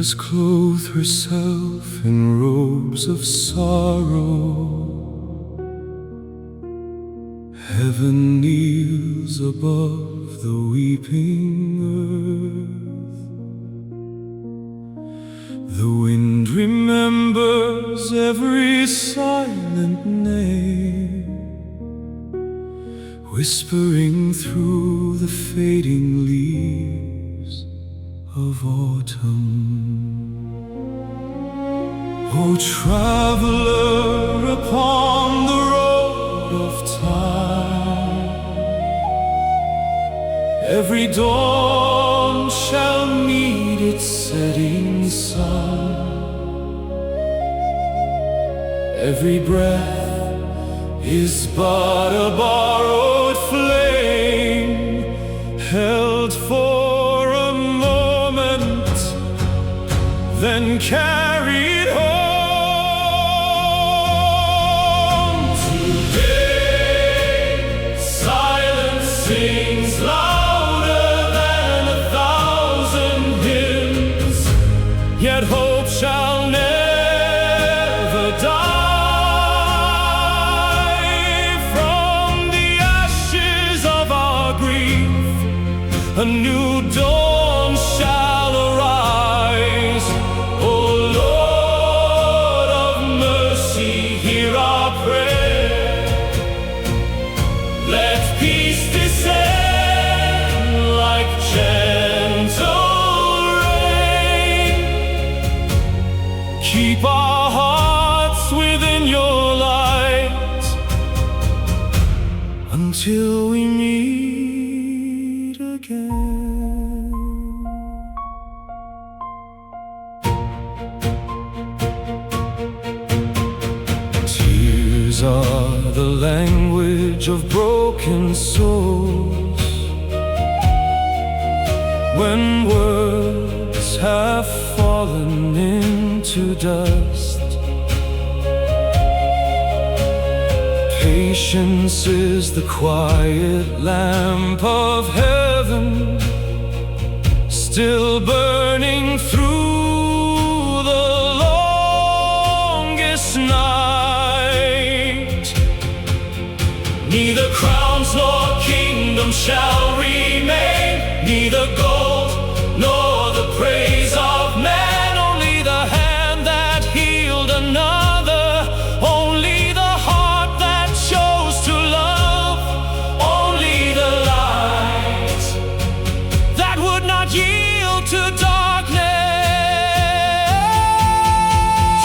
has clothed herself in robes of sorrow. Heaven kneels above the weeping earth. The wind remembers every silent name, whispering through the fading leaves of autumn. O traveler upon the road of time, every dawn shall meet its setting sun. Every breath is but a borrowed flame, held for a moment, then carried home. Today, silence sings louder than 1,000 hymns, yet hope shall never die. A new dawn shall arise. O Lord of mercy, hear our prayer. Let peace descend like gentle rain. Keep our hearts within your light until we meet again. Tears are the language of broken souls. When words have fallen into dust, patience is the quiet lamp of heaven, still burning through the longest night. Neither crowns nor kingdoms shall remain, neither gold nor the praise of man, only the hand that healed another, only the heart that chose to love, only the light that would not yield to darkness.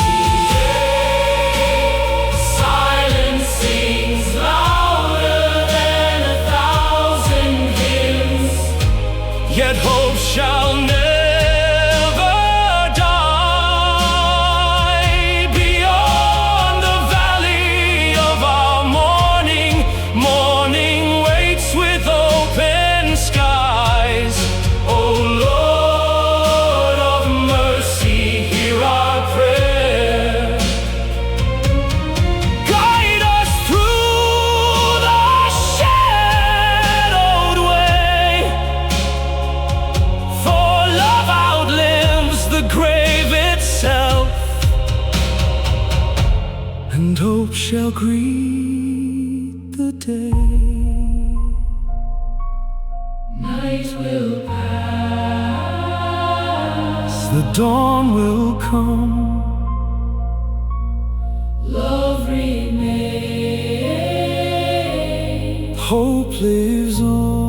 Today, silence sings louder than 1,000 hymns, yet hope shall never die. Beyond the valley of our mourning, morning waits with open skies. O Lord of mercy, hear our prayer. Guide us through the shadowed way, for love outlives the grave itself, and hope shall greet the day. Night will pass, the dawn will come, love remains, hope lives on.